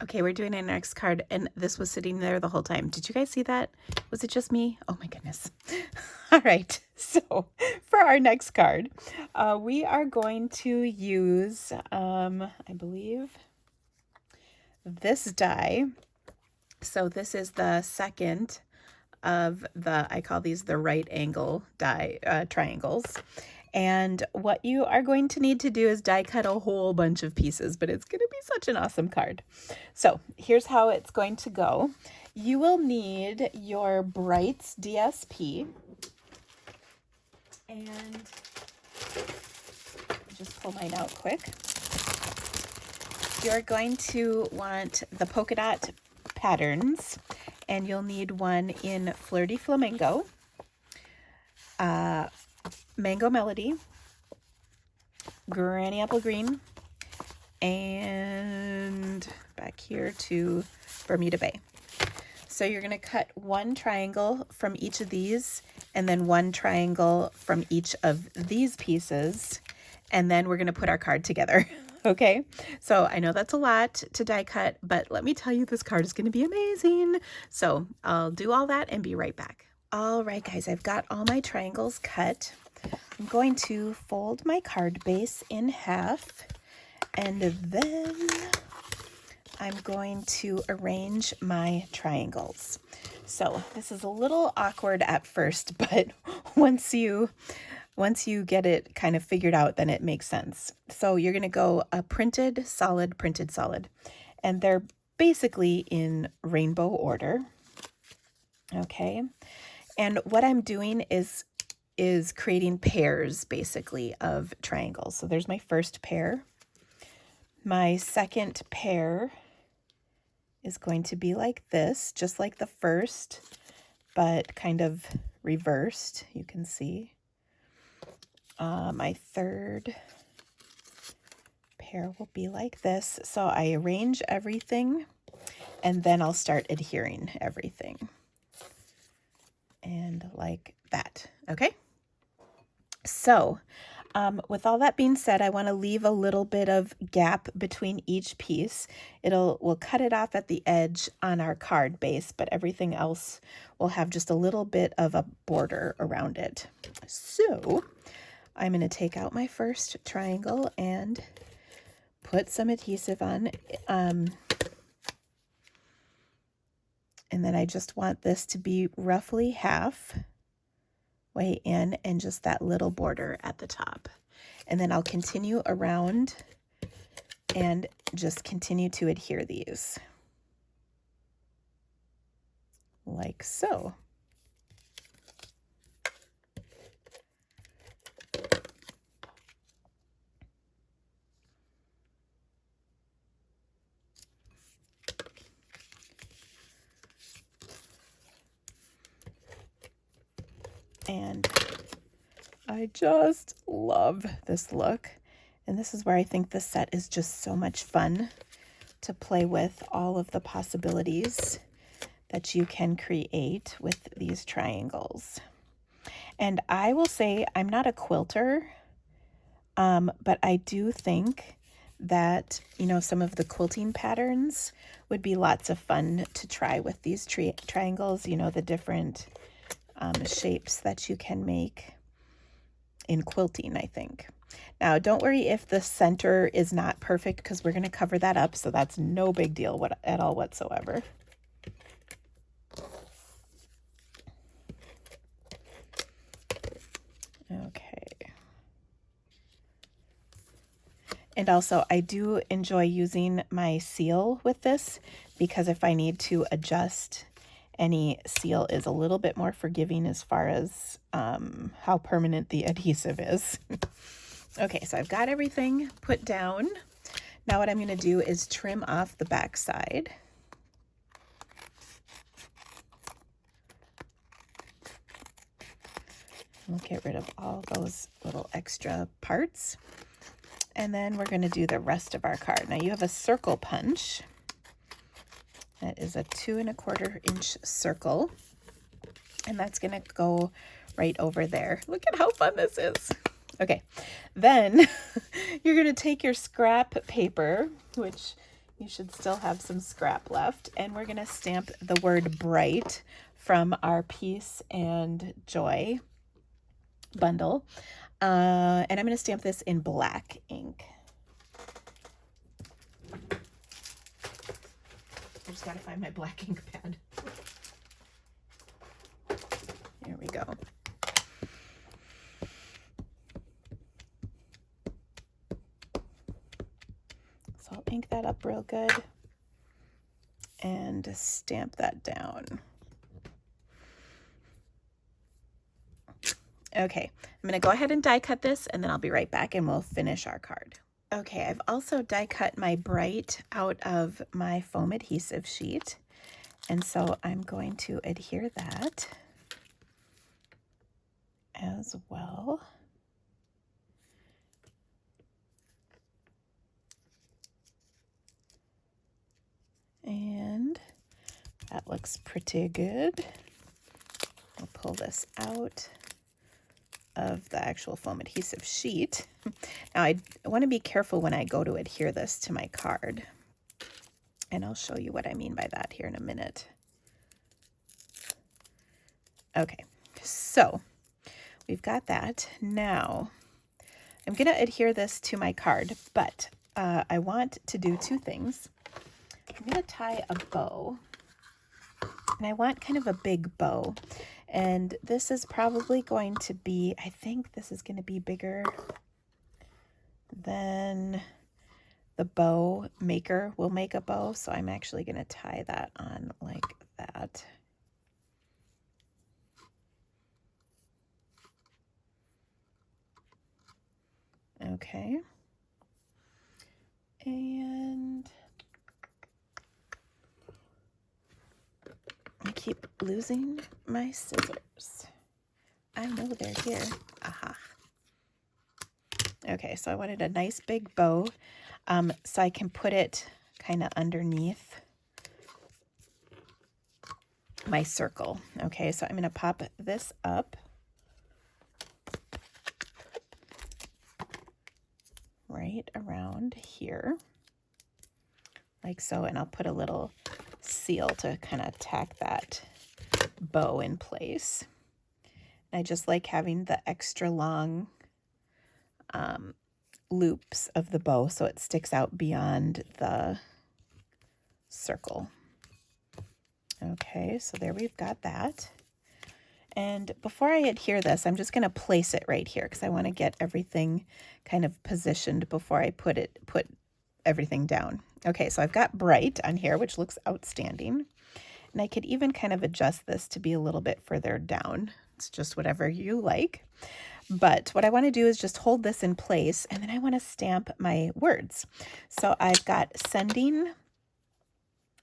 Okay, we're doing our next card, and this was sitting there the whole time. Did you guys see that? Was it just me? Oh my goodness. All right, so for our next card, we are going to use, I believe, this die. So this is the second of the, I call these the right angle die triangles. And what you are going to need to do is die cut a whole bunch of pieces, but it's going to be such an awesome card. So here's how it's going to go. You will need your Brights DSP, and just pull mine out quick. You're going to want the polka dot patterns, and you'll need one in Flirty Flamingo, Mango Melody, Granny Apple Green, and back here to Bermuda Bay. So you're going to cut one triangle from each of these, and then one triangle from each of these pieces, and then we're going to put our card together. Okay, so I know that's a lot to die cut, but let me tell you, this card is going to be amazing. So I'll do all that and be right back. All right, guys, I've got all my triangles cut. I'm going to fold my card base in half, and then I'm going to arrange my triangles. So this is a little awkward at first, but once you get it kind of figured out, then it makes sense. So you're going to go a printed solid, and they're basically in rainbow order. Okay. And what I'm doing is creating pairs basically of triangles. So there's my first pair. My second pair is going to be like this, just like the first, but kind of reversed, you can see. My third pair will be like this. So I arrange everything, and then I'll start adhering everything. And like that, okay? So with all that being said, I want to leave a little bit of gap between each piece. We'll cut it off at the edge on our card base, but everything else will have just a little bit of a border around it. So I'm going to take out my first triangle and put some adhesive on. And then I just want this to be roughly half way in and just that little border at the top. And then I'll continue around and just continue to adhere these like so. And I just love this look. And this is where I think this set is just so much fun to play with, all of the possibilities that you can create with these triangles. And I will say I'm not a quilter, but I do think that, some of the quilting patterns would be lots of fun to try with these triangles, the different shapes that you can make in quilting, I think. Now, don't worry if the center is not perfect, because we're going to cover that up, so that's no big deal at all whatsoever. Okay. And also, I do enjoy using my seal with this, because if I need to adjust, any seal is a little bit more forgiving as far as how permanent the adhesive is. Okay, so I've got everything put down. Now what I'm going to do is trim off the back side. We'll get rid of all those little extra parts. And then we're going to do the rest of our card. Now you have a circle punch. That is a 2 1/4 inch circle. And that's going to go right over there. Look at how fun this is. Okay, then you're going to take your scrap paper, which You should still have some scrap left. And we're going to stamp the word bright from our Peace and Joy bundle. And I'm going to stamp this in black ink. I just got to find my black ink pad. There we go. So I'll ink that up real good and stamp that down. Okay, I'm going to go ahead and die cut this, and then I'll be right back and we'll finish our card. Okay, I've also die cut my bright out of my foam adhesive sheet, and so I'm going to adhere that as well. And that looks pretty good. I'll pull this out of the actual foam adhesive sheet. Now I want to be careful when I go to adhere this to my card. And I'll show you what I mean by that here in a minute. Okay, so we've got that. Now I'm going to adhere this to my card, but I want to do two things. I'm going to tie a bow, and I want kind of a big bow. And this is probably going to be, I think this is going to be bigger than the bow maker will make a bow. So I'm actually going to tie that on like that. Okay. And I keep losing my scissors. I know they're here. Aha. Okay, so I wanted a nice big bow, so I can put it kind of underneath my circle. Okay, so I'm going to pop this up right around here, like so, and I'll put a little seal to kind of tack that bow in place. I just like having the extra long loops of the bow so it sticks out beyond the circle. Okay, so there we've got that. And before I adhere this, I'm just going to place it right here because I want to get everything kind of positioned before I put everything down. Okay, so I've got bright on here, which looks outstanding. And I could even kind of adjust this to be a little bit further down. It's just whatever you like. But what I want to do is just hold this in place, and then I want to stamp my words. So I've got sending,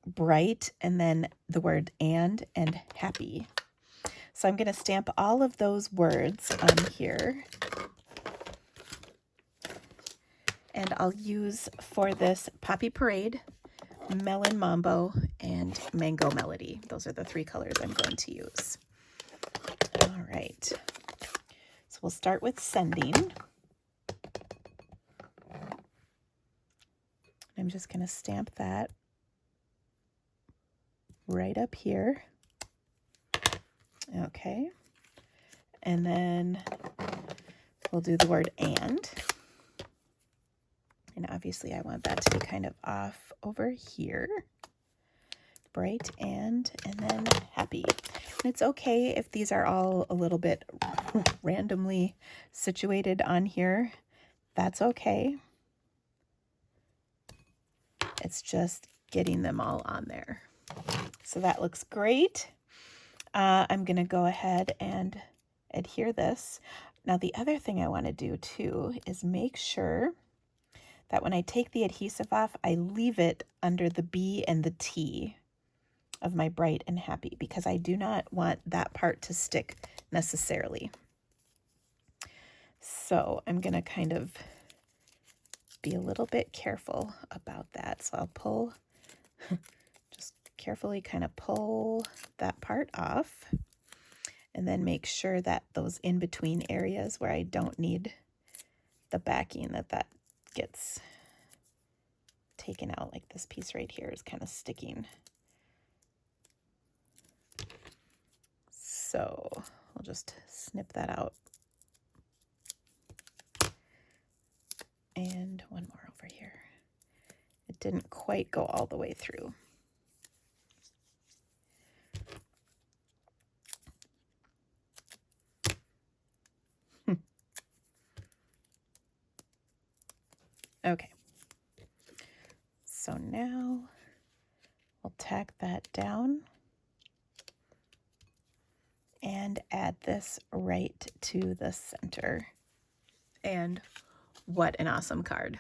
bright, and then the word and happy. So I'm going to stamp all of those words on here. And I'll use for this Poppy Parade, Melon Mambo, and Mango Melody. Those are the three colors I'm going to use. All right. So we'll start with sending. I'm just going to stamp that right up here. Okay. And then we'll do the word and. And obviously I want that to be kind of off over here. Bright and then happy. And it's okay if these are all a little bit randomly situated on here. That's okay. It's just getting them all on there. So that looks great. I'm going to go ahead and adhere this. Now the other thing I want to do too is make sure that when I take the adhesive off, I leave it under the B and the T of my bright and happy, because I do not want that part to stick necessarily. So I'm going to kind of be a little bit careful about that. So I'll pull, just carefully kind of pull that part off, and then make sure that those in-between areas where I don't need the backing, that gets taken out, like this piece right here is kind of sticking. So I'll just snip that out. And one more over here. It didn't quite go all the way through. Okay. So now we'll tack that down and add this right to the center. And what an awesome card.